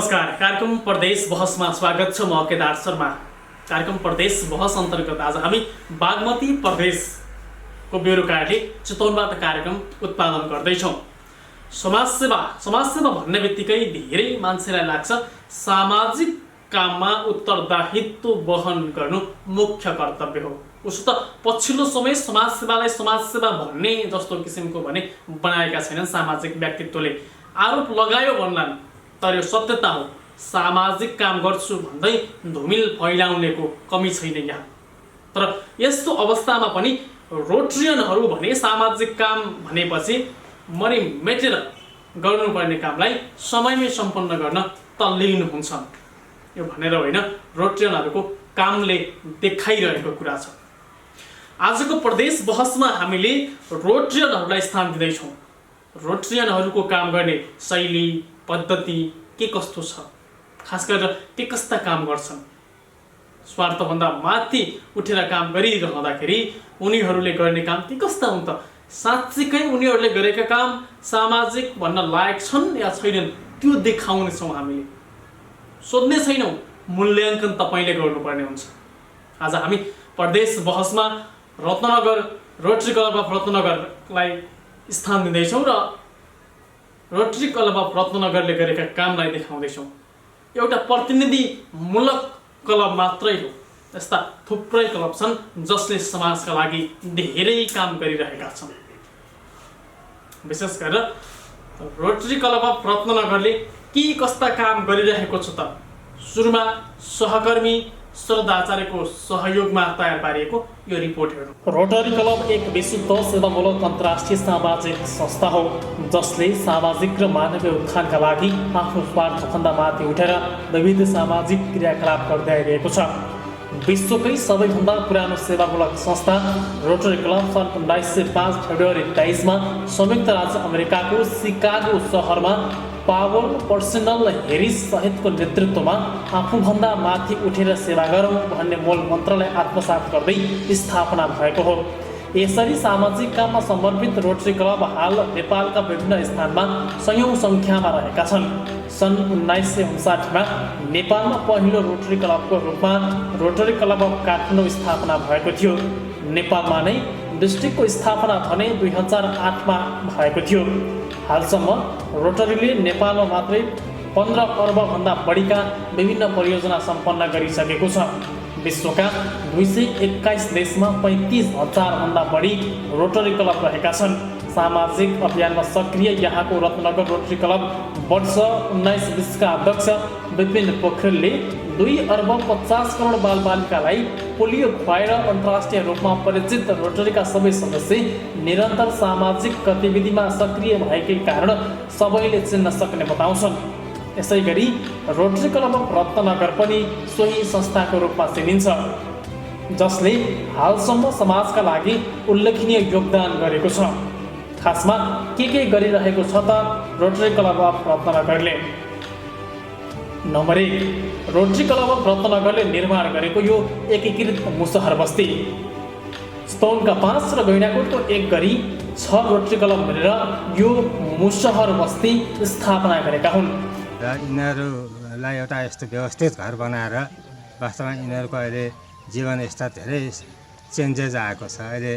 नमस्कार। कार्यक्रम प्रदेश बहसमा स्वागत छ। म केदार शर्मा। कार्यक्रम प्रदेश बहस अन्तर्गत आज हामी बागमती प्रदेशको बेरुकाले चितवनबाट कार्यक्रम उत्पादन गर्दैछौँ। समाजसेवा भन्ने बित्तिकै धेरै मान्छेलाई लाग्छ सामाजिक काममा उत्तरदायित्व वहन गर्नु मुख्य कर्तव्य हो। उसो त पछिल्लो समय समाजसेवालाई समाजसेवा भन्ने जस्तो किसिमको भने बनाएका छैनन् सामाजिक व्यक्तित्वले। आरोप लगायो भन्लान्, तर यो सत्यता हो। सामाजिक काम गर्छु भन्दै धुमिल फैलाउनेको कमी छैन यहाँ। तर यस्तो अवस्थामा पनि रोटरियनहरू भने सामाजिक काम भनेपछि मरिमेटेर गर्नुपर्ने कामलाई समयमै सम्पन्न गर्न तल्लीन हुन्छन्। यो भनेर होइन, रोटरियनहरूको कामले देखाइरहेको कुरा छ। आजको प्रदेश बहसमा हामीले रोटरियनहरूलाई स्थान दिँदैछौँ। रोटरियनहरूको काम गर्ने शैली पद्धति के कस्तो छ, खास गरेर के कस्ता काम गर्छन्, स्वार्थभन्दा माथि उठेर काम गरिरहँदाखेरि उनीहरूले गर्ने काम के कस्ता हुन् त? साँच्चीकै उनीहरूले गरेका काम सामाजिक भन्न लायक छन् या छैनन्, त्यो देखाउनेछौँ हामीले। सोध्ने छैनौँ, मूल्याङ्कन तपाईँले गर्नुपर्ने हुन्छ। आज हामी प्रदेश बहसमा रत्नगर रोटरी क्लब अफ रत्नगरलाई स्थान दिँदैछौँ र रोटरी क्लब अफ रत्नगरले गरेका कामलाई देखाउँदैछौँ। एउटा प्रतिनिधिमूलक क्लब मात्रै हो, यस्ता थुप्रै क्लब छन् जसले समाजका लागि धेरै काम गरिरहेका छन्। विशेष गरेर रोटरी क्लब अफ रत्नगरले के कस्ता काम गरिरहेको छ त? सुरुमा सहकर्मी श्रद्धाचार्यको सहयोगमा तयार पारिएको यो रिपोर्ट हेर्नु। रोटरी क्लब एक विशुद्ध सेवामूलक अन्तर्राष्ट्रिय सामाजिक संस्था हो जसले सामाजिक र मानवीय उत्थानका लागि आफ्नो स्वार्थभन्दा माथि उठेर विविध सामाजिक क्रियाकलाप गर्दै आइरहेको छ। विश्वकै सबैभन्दा पुरानो सेवामूलक संस्था रोटरी क्लब सन् 1905 फेब्रुअरी 23 संयुक्त राज्य अमेरिकाको सिकागो सहरमा पावल पर्सनल हेरिस सहितको नेतृत्वमा आफूभन्दा माथि उठेर सेवा गरौँ भन्ने मूल मन्त्रलाई आत्मसात गर्दै स्थापना भएको हो। यसरी सामाजिक काममा समर्पित रोटरी क्लब हाल नेपालका विभिन्न स्थानमा सयौं सङ्ख्यामा रहेका छन्। सन् 1959 नेपालमा पहिलो रोटरी क्लबको रूपमा रोटरी क्लब अफ काठमाडौँ स्थापना भएको थियो। नेपालमा नै डिस्ट्रिक्टको स्थापना भने 2008 भएको थियो। हालसम्म रोटरीले नेपालमा मात्रै 15 अर्बभन्दा बढीका विभिन्न परियोजना सम्पन्न गरिसकेको छ। विश्वका 221 देशमा 35,000 भन्दा बढी रोटरी क्लब रहेका छन्। सामाजिक अभियानमा सक्रिय यहाँको रत्नगर रोटरी क्लब वर्ष 1920 का अध्यक्ष विपिन पोखरेलले 2 अर्ब 50 करोड बालबालिकालाई पोलियो खुवाएर अन्तर्राष्ट्रिय रूपमा परिचित रोटरीका सबै सदस्य निरन्तर सामाजिक गतिविधिमा सक्रिय भएकै कारण सबैले चिन्न सक्ने बताउँछन्। यसै गरी रोटरी क्लब अफ रत्नगर पनि सोही संस्थाको रूपमा चिनिन्छ जसले हालसम्म समाजका लागि उल्लेखनीय योगदान गरेको छ। खासमा के गरिरहेको छ त रोटरी क्लब अफ रत्नगरले? नम्बर 1, रोटरी क्लब अफ रत्नगरले निर्माण गरेको यो एकीकृत मुसहर बस्ती। चितवनका 5 र गैंडाकोटको 1 गरी 6 रोटरी क्लब मिलेर यो मुसहर बस्ती स्थापना गरेका हुन्। र यिनीहरूलाई एउटा यस्तो व्यवस्थित घर बनाएर वास्तवमा यिनीहरूको अहिले जीवन स्तर धेरै चेन्जेस आएको छ। अहिले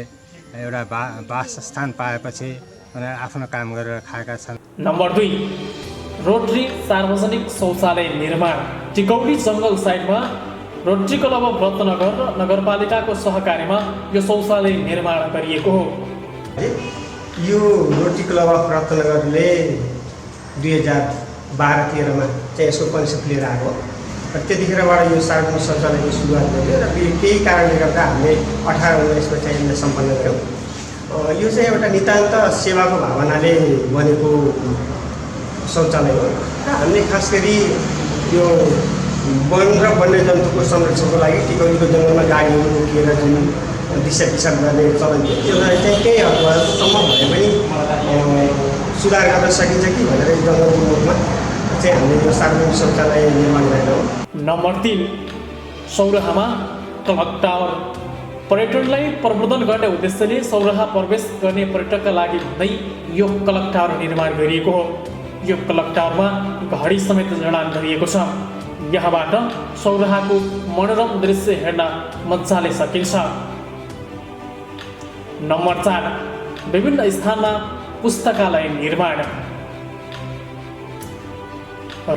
एउटा वासस्थान पाएपछि उनीहरू आफ्नो काम गरेर खाएका छन्। नम्बर 2, रोटरी सार्वजनिक शौचालय निर्माण। टिकौली जङ्गल साइडमा रोटरी क्लब अफ रत्नगर र नगरपालिकाको सहकार्यमा यो शौचालय निर्माण गरिएको हो। यो रोटरी क्लब अफ रत्नगरले 2012-13 चाहिँ यसको कन्सेप्ट लिएर आएको र त्यतिखेरबाट यो सार्वजनिक शौचालयको सुरुवात गर्यो र केही कारणले गर्दा हामीले 18-19 चाहिँ यसलाई सम्पन्न गऱ्यौँ। यो चाहिँ एउटा नितान्त सेवाको भावनाले बनेको शौचालय हो र हामीले खास गरी यो वन र वन्यजन्तुको संरक्षणको लागि टिकौलीको जङ्गलमा गाडीहरू रोकिएर जुन दिशा पिसाब गर्ने चलन थियो त्यसलाई चाहिँ केही हदसम्म भए पनि सुधार गर्न सकिन्छ कि भनेर जङ्गलको मुखमा चाहिँ हामीले यो सार्वजनिक शौचालय निर्माण गरेका हौँ। नम्बर 3, सौराहामा क्लक टावर। पर्यटनलाई प्रवर्धन गर्ने उद्देश्यले सौराहा प्रवेश गर्ने पर्यटकका लागि भन्दै यो क्लक टावर निर्माण गरिएको हो। यो क्लक टावरमा घडी समेत जडान गरिएको छ। यहाँबाट सौराहाको मनोरम दृश्य हेर्न मजाले सकिन्छ। नम्बर 4, विभिन्न स्थानमा पुस्तकालय निर्माण।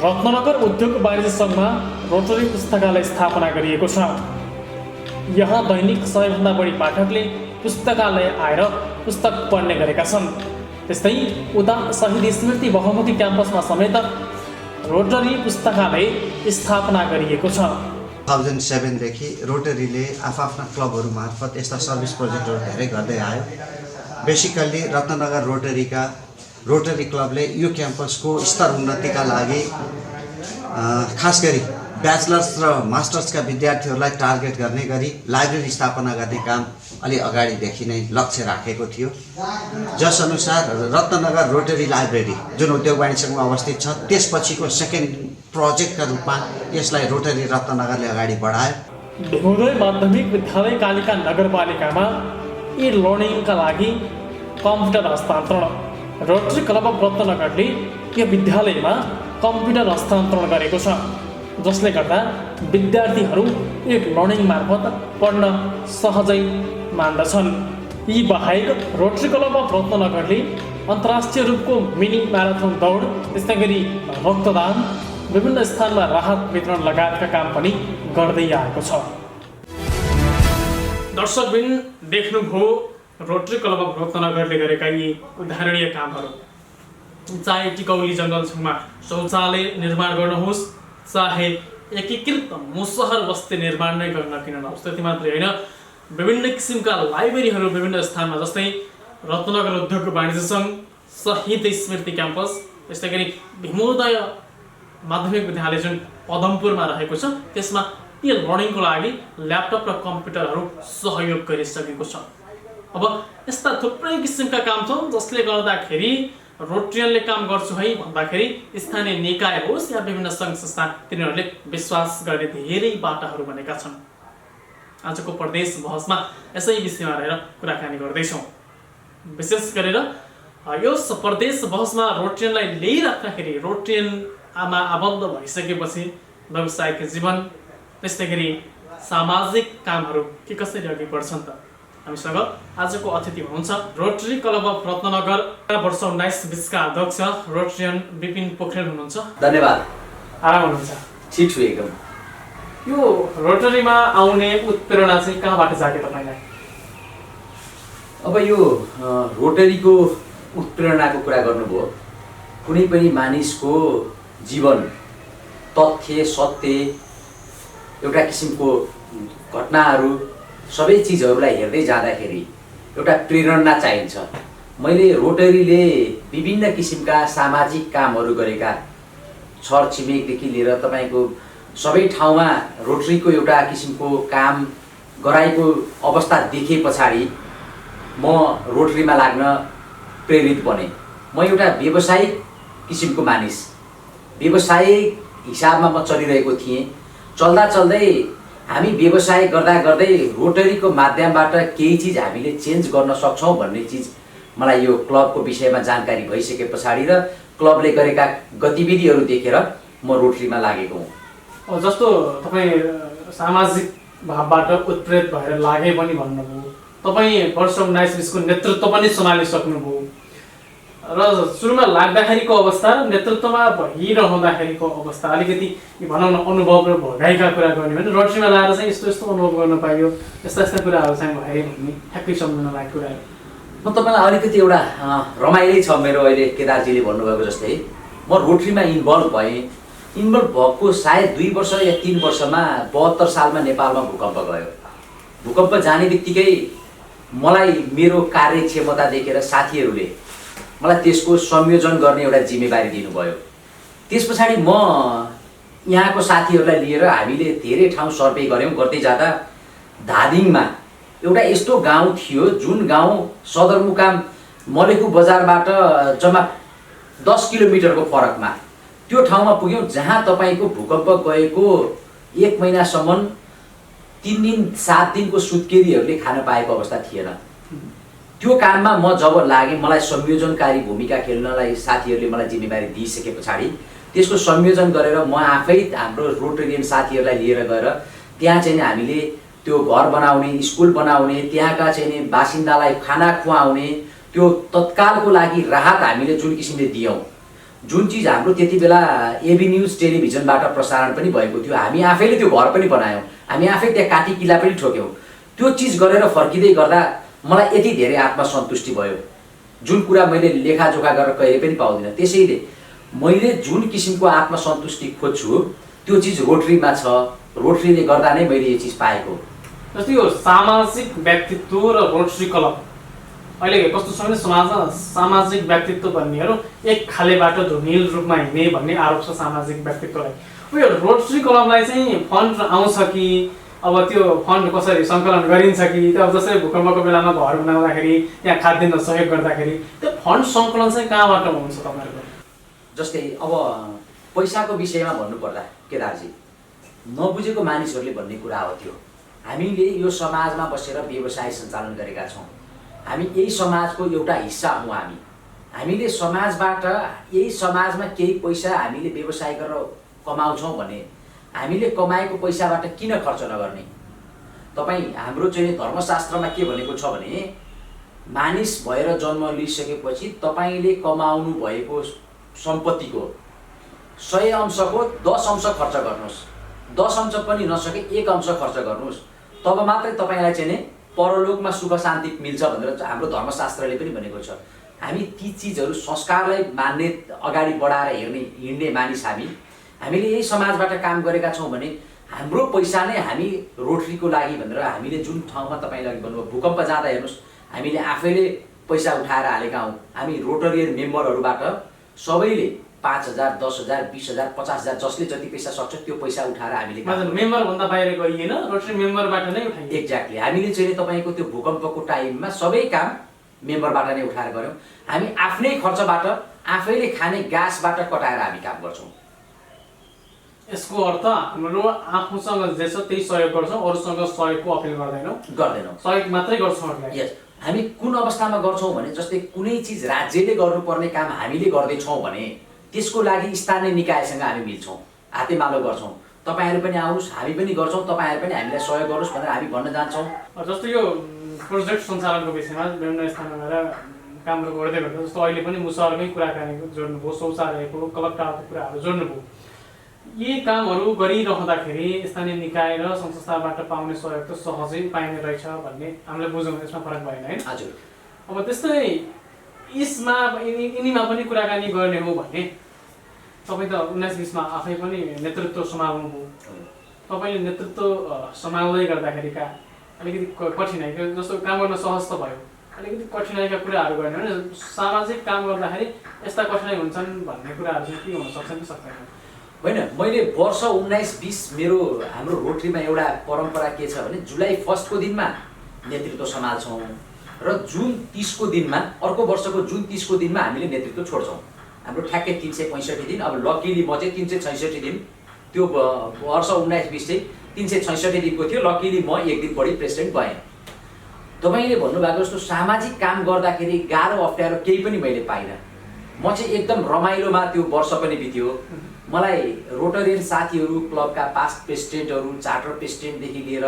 रत्नगर उद्योग वाणिज्य सङ्घमा रोटरी पुस्तकालय स्थापना गरिएको छ। यहाँ दैनिक सबैभन्दा बढी पाठकले पुस्तकालय आएर पुस्तक पढ्ने गरेका छन्। त्यस्तै उता शहीद स्मृति बहुमुखी क्याम्पसमा समेत रोटरी पुस्तकालय स्थापना गरिएको छ। 2007 देखि रोटरीले आफ्ना क्लबहरू मार्फत यस्ता सर्भिस प्रोजेक्टहरू धेरै गर्दै आयो। बेसिकल्ली रत्नगर रोटरी क्लबले यो क्याम्पसको स्तर उन्नतिका लागि खास गरी ब्याचलर्स र मास्टर्सका विद्यार्थीहरूलाई टार्गेट गर्ने गरी लाइब्रेरी स्थापना गर्ने काम अलि अगाडिदेखि नै लक्ष्य राखेको थियो। जसअनुसार रत्नगर रोटरी लाइब्रेरी जुन उद्योग वाणिज्य सङ्घमा अवस्थित छ त्यसपछिको सेकेन्ड प्रोजेक्टका रूपमा यसलाई रोटरी रत्नगरले अगाडि बढायो। ढुङ्गोदय माध्यमिक विद्यालय कालिका नगरपालिकामा ई लर्निङका लागि कम्प्युटर हस्तान्तरण। रोटरी क्लब अफ रत्नगरले यो विद्यालयमा कम्प्युटर हस्तान्तरण गरेको छ, जसले गर्दा विद्यार्थीहरू ई लर्निङ मार्फत पढ्न सहजै मान्दछन्। यी बाहेक रोटरी क्लब अफ रत्नगरले अन्तर्राष्ट्रिय रूपको मिनी म्याराथन दौड, त्यस्तै गरी रक्तदान, विभिन्न स्थानमा राहत वितरण लगायतका काम पनि गर्दै आएको छ। दर्शकबिन देख्नुभयो रोटरी क्लब अफ रत्नगरले गरेका यी उदाहरणीय कामहरू। चाहे टिकौली जङ्गल छेउमा शौचालय निर्माण गर्नुहोस्, चाहे एकीकृत मुसहर बस्ती निर्माण नै गर्न किन नहोस्। त्यति मात्रै होइन, विभिन्न किसिमका लाइब्रेरीहरू विभिन्न स्थानमा, जस्तै रत्नगर उद्योग वाणिज्य सङ्घ, शहीद स्मृति क्याम्पस, त्यस्तै गरी भीमोदय माध्यमिक विद्यालय जुन पदमपुरमा रहेको छ त्यसमा यी लर्निङको लागि ल्यापटप र कम्प्युटरहरू सहयोग गरिसकेको छ। अब यस्ता थुप्रै किसिमका काम छन् जसले गर्दाखेरि रोटरियनले काम गर्छु है भन्दाखेरि स्थानीय निकाय होस् या विभिन्न सङ्घ संस्था तिनीहरूले विश्वास गर्ने धेरै बाटाहरू बनेका छन्। आजको प्रदेश बहसमा यसै विषयमा रहेर कुराकानी गर्दैछौँ। विशेष गरेर यो प्रदेश बहसमा रोटरियनलाई ल्याइराख्दाखेरि रोटरियनमा आबद्ध भइसकेपछि व्यवसायिक जीवन, त्यस्तै गरी सामाजिक कामहरू के कसरी अघि बढ्छन् त। हामीसँग आजको अतिथि हुनुहुन्छ रोटरी क्लब अफ रत्नगर वर्ष 19-20 का अध्यक्ष रोटरियन विपिन पोखरेल हुनुहुन्छ। धन्यवाद। आराम हुनुहुन्छ? ठिक छु एकदम। यो रोटरीमा आउने उत्प्रेरणा चाहिँ कहाँबाट जागे तपाईँलाई? अब यो रोटरीको उत्प्रेरणाको कुरा गर्नुभयो। कुनै पनि मानिसको जीवन तथ्य सत्य एउटा किसिमको घटनाहरू सबै चिजहरूलाई हेर्दै जाँदाखेरि एउटा प्रेरणा चाहिन्छ। मैले रोटरीले विभिन्न किसिमका सामाजिक कामहरू गरेका छरछिमेकदेखि लिएर तपाईँको सबै ठाउँमा रोटरीको एउटा किसिमको काम गराएको अवस्था देखे पछाडि म रोटरीमा लाग्न प्रेरित बने। म एउटा व्यावसायिक किसिमको मानिस, व्यावसायिक हिसाबमा म चलिरहेको थिएँ। चल्दा चल्दै हामी व्यवसाय गर्दा गर्दै रोटरीको माध्यमबाट केही चिज हामीले चेन्ज गर्न सक्छौँ भन्ने चिज मलाई यो क्लबको विषयमा जानकारी भइसके पछाडि र क्लबले गरेका गतिविधिहरू देखेर म रोटरीमा लागेको हुँ। जस्तो तपाईँ सामाजिक भावबाट उत्प्रेरित भएर लागे पनि भन्नुभयो। तपाईँ वर्ष 19-20 को नेतृत्व पनि सम्हालिसक्नुभयो र सुरुमा लाग्दाखेरिको अवस्था र नेतृत्वमा भइरहँदाखेरिको अवस्था अलिकति भनौँ न अनुभव र भोगाइका कुरा गर्ने भने रोटरीमा लाएर चाहिँ यस्तो यस्तो अनुभव गर्न पाइयो, यस्ता यस्ता कुराहरू चाहिँ भए भन्ने ठ्याक्कै सम्झन लागेको कुराहरू। म तपाईँलाई अलिकति एउटा रमाइलै छ मेरो। अहिले केदारजीले भन्नुभएको जस्तै म रोटरीमा इन्भल्भ भएँ। इन्भल्भ भएको सायद 2 वर्ष या 3 वर्षमा 72 सालमा नेपालमा भूकम्प गयो। भूकम्प जाने बित्तिकै मलाई मेरो कार्यक्षमता देखेर साथीहरूले मलाई त्यसको संयोजन गर्ने एउटा जिम्मेवारी दिनुभयो। त्यस पछाडि म यहाँको साथीहरूलाई लिएर हामीले धेरै ठाउँ सर्वे गऱ्यौँ। गर्दै जाँदा धादिङमा एउटा यस्तो गाउँ थियो जुन गाउँ सदरमुकाम मलेखु बजारबाट जम्मा 10 किलोमिटरको फरकमा त्यो ठाउँमा पुग्यौँ जहाँ तपाईँको भूकम्प गएको 1 महिनासम्म 3 दिन 7 दिनको सुत्केरीहरूले खान पाएको अवस्था थिएन। त्यो काममा म जब लागेँ, मलाई संयोजनकारी भूमिका खेल्नलाई साथीहरूले मलाई जिम्मेवारी दिइसके पछाडि त्यसको संयोजन गरेर म आफै हाम्रो रोटेरियन साथीहरूलाई लिएर गएर त्यहाँ चाहिँ हामीले त्यो घर बनाउने, स्कुल बनाउने, त्यहाँका चाहिँ बासिन्दालाई खाना खुवाउने, त्यो तत्कालको लागि राहत हामीले जुन किसिमले दियौँ, जुन चिज हाम्रो त्यति बेला एबी न्युज टेलिभिजनबाट प्रसारण पनि भएको थियो, हामी आफैले त्यो घर पनि बनायौँ, हामी आफै त्यहाँ काटी किला पनि ठोक्यौँ। त्यो चिज गरेर फर्किँदै गर्दा मलाई यति धेरै आत्मसन्तुष्टि भयो जुन कुरा मैले लेखाजोखा गरेर कहिले पनि पाउँदिनँ। त्यसैले मैले जुन किसिमको आत्मसन्तुष्टि खोज्छु त्यो चिज रोटरीमा छ, रोटरीले गर्दा नै मैले यो चिज पाएको। जस्तै यो सामाजिक व्यक्तित्व र रोटरी क्लब अहिले कस्तो छ भने समाजमा सामाजिक व्यक्तित्व भन्नेहरू एक खालेबाट धुमिल रूपमा हिँड्ने भन्ने आरोप छ सामाजिक व्यक्तित्वलाई। यो रोटरी क्लबलाई चाहिँ फन्ड आउँछ कि अब त्यो फन्ड कसरी सङ्कलन गरिन्छ कि त्यो अब जस्तै भूकम्पको बेलामा घर बनाउँदाखेरि त्यहाँ खाद्यान्न सहयोग गर्दाखेरि त्यो फन्ड सङ्कलन चाहिँ कहाँबाट हुन्छ तपाईँहरूको? जस्तै अब पैसाको विषयमा भन्नुपर्दा केदारजी, नबुझेको मानिसहरूले भन्ने कुरा हो त्यो। हामीले यो समाजमा बसेर व्यवसाय सञ्चालन गरेका छौँ, हामी यही समाजको एउटा हिस्सा हौँ। हामीले समाजबाट यही समाजमा केही पैसा हामीले व्यवसाय गरेर कमाउँछौँ भने हामीले कमाएको पैसाबाट किन खर्च नगर्ने? तपाईँ हाम्रो चाहिँ धर्मशास्त्रमा के भनेको छ भने मानिस भएर जन्म लिइसकेपछि तपाईँले कमाउनु भएको सम्पत्तिको 100% 10% खर्च गर्नुहोस्, 10% पनि नसके 1% खर्च गर्नुहोस्, तब मात्रै तपाईँलाई चाहिँ परलोकमा सुख शान्ति मिल्छ भनेर हाम्रो धर्मशास्त्रले पनि भनेको छ। हामी ती चिजहरू संस्कारलाई मान्ने, अगाडि बढाएर हिँड्ने मानिस हामीले यही समाजबाट काम गरेका छौँ भने हाम्रो पैसा नै हामी रोटरीको लागि भनेर हामीले जुन ठाउँमा तपाईँले अघि भन्नुभयो भूकम्प जाँदा हेर्नुहोस् हामीले आफैले पैसा उठाएर हालेका हौँ। हामी रोटरियन मेम्बरहरूबाट सबैले 5,000, 10,000, 20,000, 50,000 जसले जति पैसा सक्छ त्यो पैसा उठाएर हामीले मेम्बर भन्दा बाहिर गइएन, रोटरी मेम्बरबाट नै उठाइयो। एक्ज्याक्टली, हामीले चाहिँ तपाईँको त्यो भूकम्पको टाइममा सबै काम मेम्बरबाट नै उठाएर गऱ्यौँ। हामी आफ्नै खर्चबाट आफैले खाने ग्यासबाट कटाएर हामी काम गर्छौँ। यसको अर्थ हाम्रो आफूसँग जे छ त्यही सहयोग गर्छौँ, अरूसँग सहयोगको अपिल गर्दैनौँ, सहयोग मात्रै गर्छौँ। यस, हामी कुन अवस्थामा गर्छौँ भने जस्तै कुनै चिज राज्यले गर्नुपर्ने काम हामीले गर्दैछौँ भने त्यसको लागि स्थानीय निकायसँग हामी मिल्छौँ, हातेमालो गर्छौँ। तपाईँहरू पनि आउनुहोस्, हामी पनि गर्छौँ, तपाईँहरू पनि हामीलाई सहयोग गर्नुहोस् भनेर हामी भन्न जान्छौँ। जस्तो यो प्रोजेक्ट सञ्चालनको विषयमा विभिन्न स्थानमा गएर कामहरू गर्दै गर्दा जस्तो अहिले पनि मुसहरमै कुराकानी जोड्नुभयो, शौचालयको क्लब टावरको कुराहरू जोड्नुभयो। यी कामहरू गरिरहँदाखेरि स्थानीय निकाय र सङ्घ संस्थाबाट पाउने सहयोग त सहजै पाइने रहेछ भन्ने हामीले बुझौँ, यसमा फरक भएन है? हजुर। अब त्यस्तै यसमा यिनीमा पनि कुराकानी गर्ने हो भने तपाईँ त 19-20मा आफै पनि नेतृत्व सम्हाल्नुभयो। तपाईँले नेतृत्व सम्हाल्दै गर्दाखेरिका अलिकति कठिनाइ, जस्तो काम गर्न सहज त भयो, अलिकति कठिनाइका कुराहरू गर्ने भने सामाजिक काम गर्दाखेरि यस्ता कठिनाइ हुन्छन् भन्ने कुराहरू चाहिँ के हुन सक्छन् कि सक्दैन? होइन, मैले वर्ष 19-20 मेरो हाम्रो रोटरीमा एउटा परम्परा के छ भने जुलाई 1 को दिनमा नेतृत्व सम्हाल्छौँ र जुन 30 को दिनमा, अर्को वर्षको जुन 30 को दिनमा हामीले नेतृत्व छोड्छौँ। हाम्रो ठ्याक्कै 365 दिन। अब लकिली म चाहिँ 366 दिन, त्यो वर्ष 19-20 चाहिँ 366 दिनको थियो, लकिली म एक दिन बढी प्रेसिडेन्ट भएँ। तपाईँले भन्नुभएको जस्तो सामाजिक काम गर्दाखेरि गाह्रो अप्ठ्यारो केही पनि मैले पाइनँ। म चाहिँ एकदम रमाइलोमा त्यो वर्ष पनि बित्यो। मलाई रोटरियन साथीहरू, क्लबका पास्ट प्रेसिडेन्टहरू, चार्टर प्रेसिडेन्टदेखि लिएर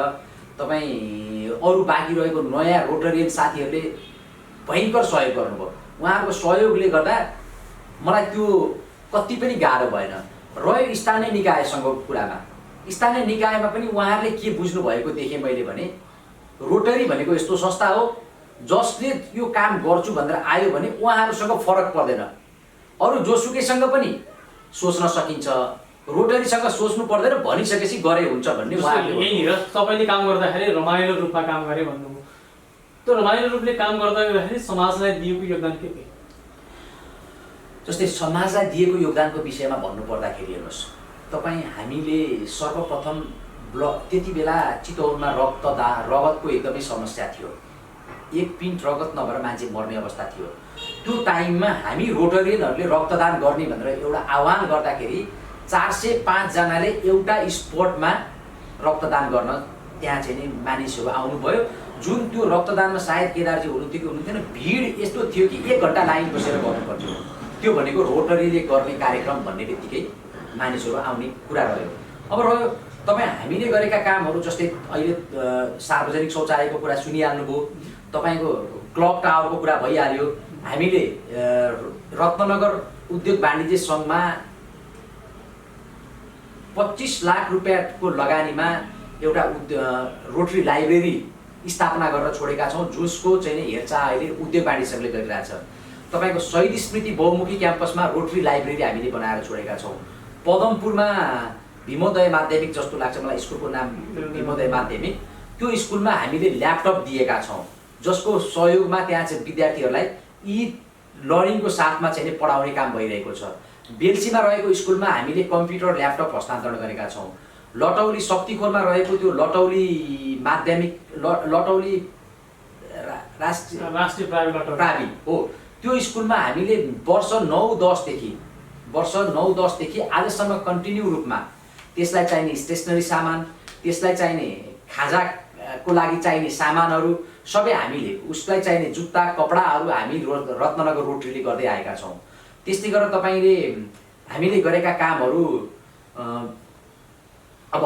तपाईँ अरू बाँकी रहेको नयाँ रोटरियन साथीहरूले भयङ्कर सहयोग गर्नुभयो। उहाँहरूको सहयोगले गर्दा मलाई त्यो कति पनि गाह्रो भएन। रह्यो स्थानीय निकायसँगको कुरामा, स्थानीय निकायमा पनि उहाँहरूले के बुझ्नु भएको देखेँ मैले भने रोटरी भनेको यस्तो संस्था हो जसले यो काम गर्छु भनेर आयो भने उहाँहरूसँग फरक पर्दैन, अरू जोसुकैसँग पनि सोच्न सकिन्छ, रोटरीसँग सोच्नु पर्दैन, भनिसकेपछि गरे हुन्छ भन्ने उहाँहरूले। यही र तपाईँले काम गर्दाखेरि रमाइलो रूपमा काम गरे भन्नुभयो। त्यो रमाइलो रूपले काम गर्दाखेरि समाजलाई दिएको योगदान के? जस्तै समाजलाई दिएको योगदानको विषयमा भन्नुपर्दाखेरि हेर्नुहोस् तपाईँ, हामीले सर्वप्रथम त्यति बेला चितवनमा रगतको एकदमै समस्या थियो। 1 पिन्ट रगत नभएर मान्छे मर्ने अवस्था थियो। त्यो टाइममा हामी रोटरियनहरूले रक्तदान गर्ने भनेर एउटा आह्वान गर्दाखेरि 405 जनाले एउटा स्पटमा रक्तदान गर्न त्यहाँ चाहिँ नि मानिसहरू आउनुभयो। जुन त्यो रक्तदानमा सायद केदारजी हुनुहुन्थ्यो कि हुनुहुन्थेन, भिड यस्तो थियो कि 1 घन्टा लाइन बसेर गर्नुपर्थ्यो। त्यो भनेको रोटरीले गर्ने कार्यक्रम भन्ने बित्तिकै मानिसहरू आउने कुरा रह्यो। अब रह्यो तपाईँ हामीले गरेका कामहरू, जस्तै अहिले सार्वजनिक शौचालयको कुरा सुनिहाल्नुभयो, तपाईँको क्लक टावरको कुरा भइहाल्यो। हामीले रत्ननगर उद्योग वाणिज्य सङ्घमा 25 लाख रुपियाँको लगानीमा एउटा रोटरी लाइब्रेरी स्थापना गरेर छोडेका छौँ, जसको चाहिँ नि हेरचाह अहिले उद्योग वाणिज्य सङ्घले गरिरहेछ। तपाईँको शहीद स्मृति बहुमुखी क्याम्पसमा रोटरी लाइब्रेरी हामीले बनाएर छोडेका छौँ। पदमपुरमा भीमोदय माध्यमिक जस्तो लाग्छ मलाई, स्कुलको नाम भीमोदय माध्यमिक, त्यो स्कुलमा हामीले ल्यापटप दिएका छौँ, जसको सहयोगमा त्यहाँ चाहिँ विद्यार्थीहरूलाई यी लर्निङको साथमा चाहिँ पढाउने काम भइरहेको छ। बेल्सीमा रहेको स्कुलमा हामीले कम्प्युटर ल्यापटप हस्तान्तरण गरेका छौँ। लटौली शक्तिखोरमा रहेको त्यो लटौली माध्यमिक लटौली राष्ट्रिय प्रावि हो, त्यो स्कुलमा हामीले वर्ष 9-10 देखि आजसम्म कन्टिन्यू रूपमा त्यसलाई चाहिने स्टेसनरी सामान, त्यसलाई चाहिने खाजाको लागि चाहिने सामानहरू सबै हामीले, उसलाई चाहिने जुत्ता कपडाहरू हामी रत्ननगर रोटरीले गर्दै आएका छौँ। त्यस्तै गरेर तपाईँले हामीले गरेका कामहरू, अब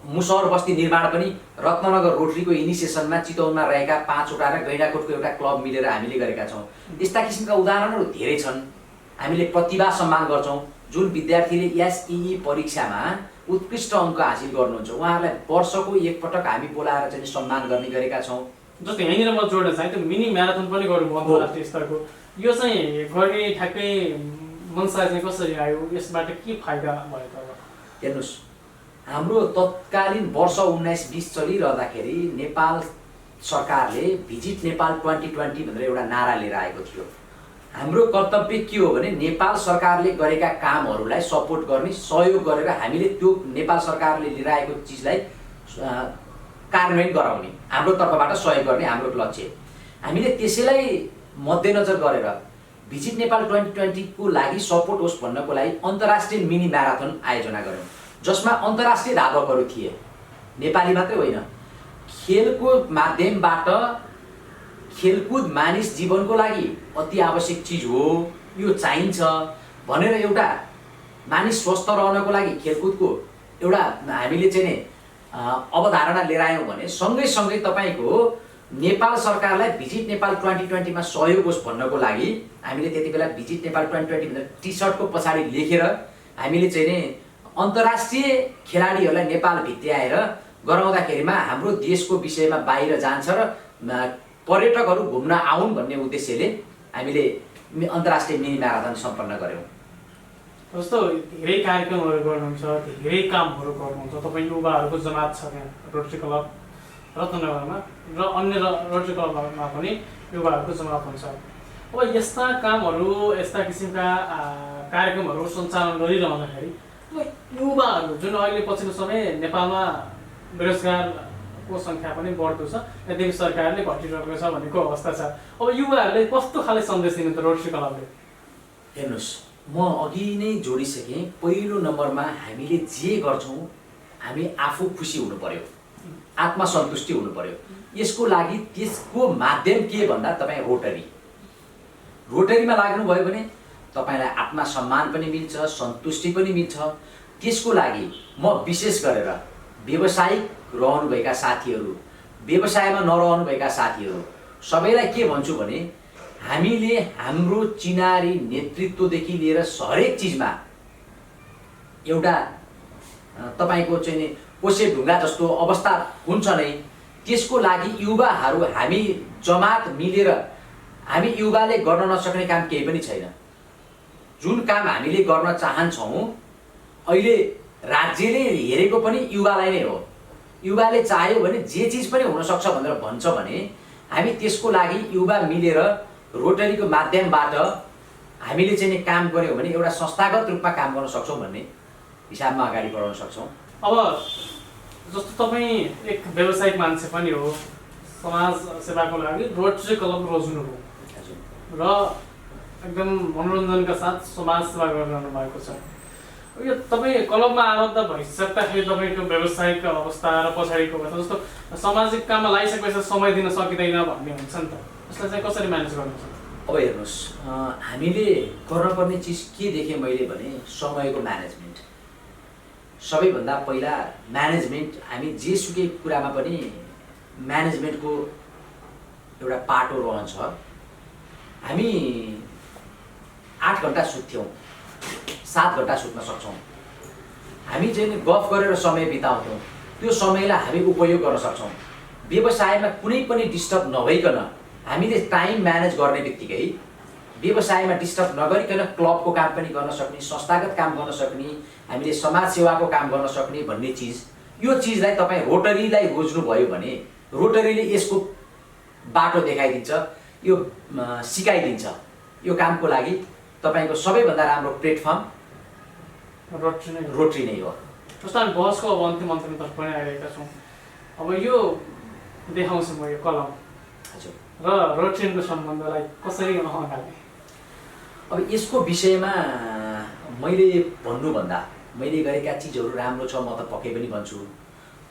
मुसहर बस्ती निर्माण पनि रत्ननगर रोटरीको इनिसिएसनमा चितवनमा रहेका 5वटा र गैँडाकोटको एउटा क्लब मिलेर हामीले गरेका छौँ। यस्ता किसिमका उदाहरणहरू धेरै छन्। हामीले प्रतिभा सम्मान गर्छौँ। जुन विद्यार्थीले एसई परीक्षामा उत्कृष्ट अङ्क हासिल गर्नुहुन्छ उहाँहरूलाई वर्षको एकपटक हामी बोलाएर चाहिँ सम्मान गर्ने गरेका छौँ। जस्तै यहीँनिर म जोड्न चाहेँ, त्यो मिनी म्याराथन पनि गर्नुभयो अन्तर्राष्ट्रिय स्तरको, यो चाहिँ गर्ने ठ्याक्कै मनसा चाहिँ कसरी आयो, यसबाट के फाइदा भयो त? हेर्नुहोस्, हाम्रो तत्कालीन वर्ष 19-20 चलिरहँदाखेरि नेपाल सरकारले भिजिट नेपाल 2020 भनेर एउटा नारा लिएर आएको थियो। हाम्रो कर्तव्य के हो भने नेपाल सरकारले गरेका कामहरूलाई सपोर्ट गर्ने, सहयोग गरेर हामीले त्यो नेपाल सरकारले लिएर आएको चिजलाई कार्यान्वयन गराउने, हाम्रो तर्फबाट सहयोग गर्ने हाम्रो लक्ष्य। हामीले त्यसैलाई मध्यनजर गरेर भिजिट नेपाल 2020 को लागि सपोर्ट होस् भन्नको लागि अन्तर्राष्ट्रिय मिनी म्याराथन आयोजना गर्यौँ, जसमा अन्तर्राष्ट्रिय धावकहरू थिए, नेपाली मात्रै होइन। खेलको माध्यमबाट खेलकुद मानिस जीवनको लागि अति आवश्यक चिज हो, यो चाहिन्छ भनेर एउटा मानिस स्वस्थ रहनको लागि खेलकुदको एउटा हामीले चाहिँ अवधारणा लिएर आयौँ भने सँगै तपाईँको नेपाल सरकारलाई भिजिट नेपाल 2020 मा सहयोग होस् भन्नको लागि हामीले त्यति बेला भिजिट नेपाल 2020 भनेर टी सर्टको पछाडि लेखेर हामीले चाहिँ नि अन्तर्राष्ट्रिय खेलाडीहरूलाई नेपाल भित्र्याएर गराउँदाखेरिमा हाम्रो देशको विषयमा बाहिर जान्छ र पर्यटकहरू घुम्न आउन् भन्ने उद्देश्यले हामीले अन्तर्राष्ट्रिय मिनी म्याराथन सम्पन्न गऱ्यौँ। जस्तो धेरै कार्यक्रमहरू गर्नुहुन्छ, धेरै कामहरू गर्नुहुन्छ, तपाईँ युवाहरूको जमात छ त्यहाँ रोटरी क्लब रत्ननगरमा र अन्य रोटरी क्लबमा पनि युवाहरूको जमात हुन्छ। अब यस्ता कामहरू, यस्ता किसिमका कार्यक्रमहरू सञ्चालन गरिरहँदाखेरि युवाहरू जुन अहिले पछिल्लो समय नेपालमा बेरोजगारको सङ्ख्या पनि बढ्दो छ, यद्यपि सरकारले घटिरहेको छ भनेको अवस्था छ। अब युवाहरूले कस्तो खाले सन्देश दिनु त रोटरी क्लबले? हेर्नुहोस्, म अघि नै जोडिसकेँ, पहिलो नम्बरमा हामीले जे गर्छौँ हामी आफू खुसी हुनु पर्यो, आत्मसन्तुष्टि हुनु पर्यो। यसको लागि त्यसको माध्यम के भन्दा तपाईँ रोटरीमा लाग्नुभयो भने तपाईँलाई आत्मसम्मान पनि मिल्छ, सन्तुष्टि पनि मिल्छ। त्यसको लागि म विशेष गरेर व्यावसायिक रहनुभएका साथीहरू, व्यवसायमा नरहनुभएका साथीहरू सबैलाई के भन्छु भने हामीले हाम्रो चिनारी नेतृत्वदेखि लिएर हरेक चिजमा एउटा तपाईँको चाहिँ कोसे ढुङ्गा जस्तो अवस्था हुन्छ नै। त्यसको लागि युवाहरू हामी जमात मिलेर, हामी युवाले गर्न नसक्ने काम केही पनि छैन। जुन काम हामीले गर्न चाहन्छौँ अहिले राज्यले हेरेको पनि युवालाई नै हो। युवाले चाह्यो भने जे चिज पनि हुनसक्छ भनेर भन्छ भने हामी त्यसको लागि युवा मिलेर रोटरीको माध्यमबाट हामीले चाहिँ काम गऱ्यौँ भने एउटा संस्थागत रूपमा काम गर्न सक्छौँ भन्ने हिसाबमा अगाडि बढाउन सक्छौँ। अब जस्तो तपाईँ एक व्यावसायिक मान्छे पनि हो, समाज सेवाको लागि रोटरी क्लब रोज्नुभयो र एकदम मनोरञ्जनका साथ समाज सेवा गरिरहनु भएको छ। यो तपाईँ क्लबमा आबद्ध भइसक्दाखेरि तपाईँको व्यावसायिक अवस्था र पछाडिको अवस्था जस्तो सामाजिक काममा लागिसकेपछि समय दिन सकिँदैन भन्ने हुन्छ नि त, यसलाई चाहिँ कसरी म्यानेज गर्नुहुन्छ? अब हेर्नुहोस्, हामीले गर्नुपर्ने चिज के देखेँ मैले भने समयको म्यानेजमेन्ट। सबैभन्दा पहिला म्यानेजमेन्ट, हामी जेसुकै कुरामा पनि म्यानेजमेन्टको एउटा पाटो रहन्छ। हामी 8 घन्टा सुत्थ्यौँ, 7 घन्टा सुत्न सक्छौँ। हामी चाहिँ गफ गरेर समय बिताउँथ्यौँ, त्यो समयलाई हामी उपयोग गर्न सक्छौँ। व्यवसायमा कुनै पनि डिस्टर्ब नभइकन हामीले टाइम म्यानेज गर्ने बित्तिकै व्यवसायमा डिस्टर्ब नगरिकन क्लबको काम पनि गर्न सक्ने, संस्थागत काम गर्न सक्ने, हामीले समाज सेवाको काम गर्न सक्ने भन्ने चिज, यो चिजलाई तपाईँ रोटरीलाई रोज्नुभयो भने रोटरीले यसको बाटो देखाइदिन्छ, यो सिकाइदिन्छ। यो कामको लागि तपाईँको सबैभन्दा राम्रो प्लेटफर्म रोटरी नै हो। जस्तो हामी बहसको अब अन्तिमतर्फ पनि आइरहेका छौँ। अब यो देखाउँछु म यो कलम हजुर र रोटरीको सम्बन्धलाई कसरी अगाडि? अब यसको विषयमा मैले भन्नुभन्दा मैले गरेका चिजहरू राम्रो छ, म त पक्कै पनि भन्छु।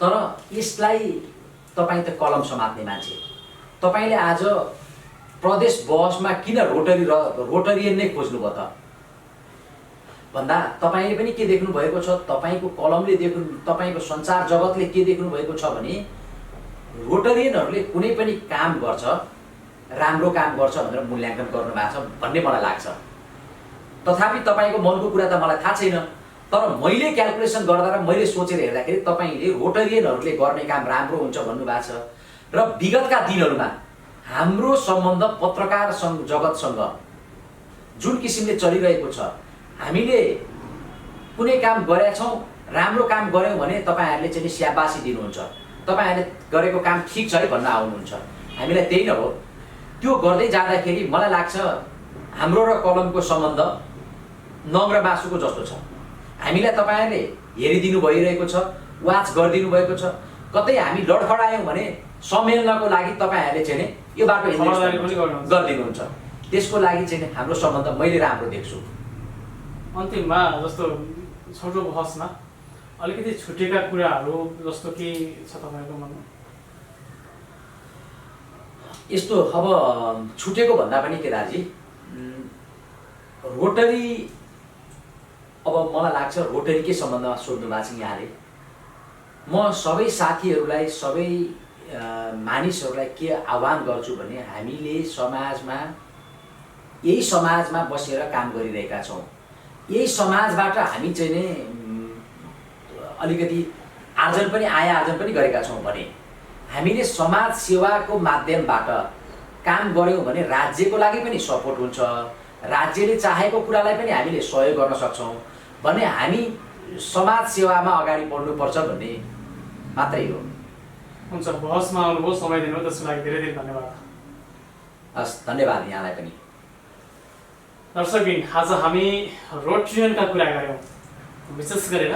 तर यसलाई तपाईँ त कलम समात्ने मान्छे, तपाईँले आज प्रदेश बहसमा किन रोटरियन नै खोज्नुभयो त भन्दा तपाईँले पनि के देख्नु भएको छ, तपाईँको कलमले तपाईँको सञ्चार जगतले के देख्नु भएको छ भने रोटरियनहरूले कुनै पनि काम गर्छ, राम्रो काम गर्छ भनेर मूल्याङ्कन गर्नुभएको छ भन्ने मलाई लाग्छ। तथापि तपाईँको मनको कुरा त मलाई थाहा छैन, तर मैले क्यालकुलेसन गर्दा र मैले सोचेर हेर्दाखेरि तपाईँले रोटरियनहरूले गर्ने काम राम्रो हुन्छ भन्नुभएको छ। र विगतका दिनहरूमा हाम्रो सम्बन्ध पत्रकार जगतसँग जुन किसिमले चलिरहेको छ, हामीले कुनै काम गरेका छौँ, राम्रो काम गऱ्यौँ भने तपाईँहरूले चाहिँ स्याबासी दिनुहुन्छ, तपाईँहरूले गरेको काम ठिक छ है भन्न आउनुहुन्छ। हामीलाई त्यही नै हो। त्यो गर्दै जाँदाखेरि मलाई लाग्छ हाम्रो र कलमको सम्बन्ध नङ र मासुको जस्तो छ। हामीलाई तपाईँहरूले हेरिदिनु भइरहेको छ, वाच गरिदिनु भएको छ। कतै हामी लडखडायौँ भने सम्मेलनको लागि तपाईँहरूले चाहिँ यो बाटो गरिदिनुहुन्छ। त्यसको लागि चाहिँ हाम्रो सम्बन्ध मैले राम्रो देख्छु। अन्तिममा जस्तो छोटो बहसमा अलिकति छुटेका कुराहरू जस्तो के छ तपाईँको मनमा? यस्तो अब छुटेको भन्दा पनि केदारजी, रोटरी, अब मलाई लाग्छ रोटरीकै सम्बन्धमा सोध्नु भएको छ यहाँले। म सबै साथीहरूलाई, सबै मानिसहरूलाई के आह्वान गर्छु भने हामीले यही समाजमा बसेर काम गरिरहेका छौँ। यही समाजबाट हामी चाहिँ नै अलिकति आर्जन पनि गरेका छौँ भने हामीले समाज सेवाको माध्यमबाट काम गऱ्यौँ भने राज्यको लागि पनि सपोर्ट हुन्छ, राज्यले चाहेको कुरालाई पनि हामीले सहयोग गर्न सक्छौँ भने हामी समाज सेवामा अगाडि बढ्नुपर्छ भन्ने मात्रै हो। हुन्छ, बहसमा आउनुभयो, समय दिनुभयो, त्यसको लागि धेरै धेरै धन्यवाद। हस्, धन्यवाद यहाँलाई पनि। दर्शकबिन, आज हामी रोटरियनका कुरा गऱ्यौँ। विशेष गरेर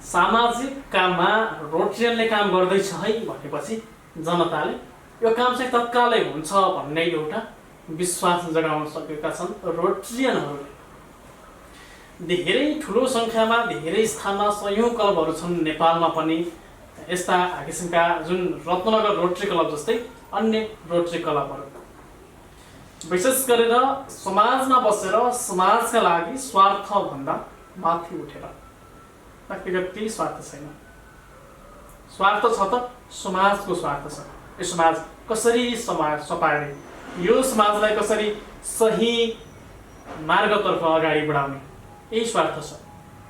सामाजिक काममा रोटरियनले काम गर्दैछ है भनेपछि जनताले यो काम चाहिँ तत्कालै हुन्छ भन्ने एउटा विश्वास जगाउन सकेका छन् रोटरियनहरूले। धेरै ठुलो सङ्ख्यामा, धेरै स्थानमा सयौँ क्लबहरू छन् नेपालमा पनि। यस्ता किसिमका जुन रत्नगर रोटरी क्लब जस्तै अन्य रोटरी क्लबहरू विशेष गरेर समाजमा बसेर समाजका लागि स्वार्थभन्दा माथि उठेर, व्यक्तिगत केही स्वार्थ छैन। स्वार्थ छ त समाजको स्वार्थ छ। यो समाज कसरी सपाएर यो समाजलाई कसरी सही मार्गतर्फ अगाडि बढाउने, यही स्वार्थ छ।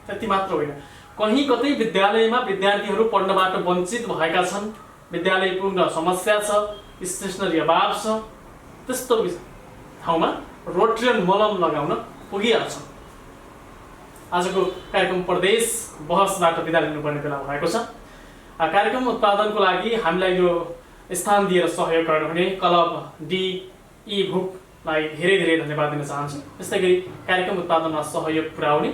त्यति मात्र होइन, कहीँ कतै विद्यालयमा विद्यार्थीहरू पढ्नबाट वञ्चित भएका छन्, विद्यालय पुग्न समस्या छ, स्टेसनरी अभाव छ, त्यस्तो ठाउँमा रोटरियन मलम लगाउन पुगिहाल्छ। आजको कार्यक्रम प्रदेश बहसबाट बिदा लिनुपर्ने बेला भएको छ। कार्यक्रम उत्पादनको लागि हामीलाई यो स्थान दिएर सहयोग गर्नुहुने क्लब डी ई-बुकलाई धेरै धेरै धन्यवाद दिन चाहन्छु। त्यस्तै गरी कार्यक्रम उत्पादनमा सहयोग पुर्याउने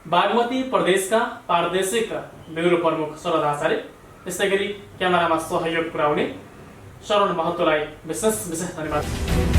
बागमती प्रदेशका प्रादेशिक ब्युरो प्रमुख शरद आचार्य, त्यस्तै गरी क्यामेरामा सहयोग पुर्याउने शरण महतोलाई विशेष धन्यवाद।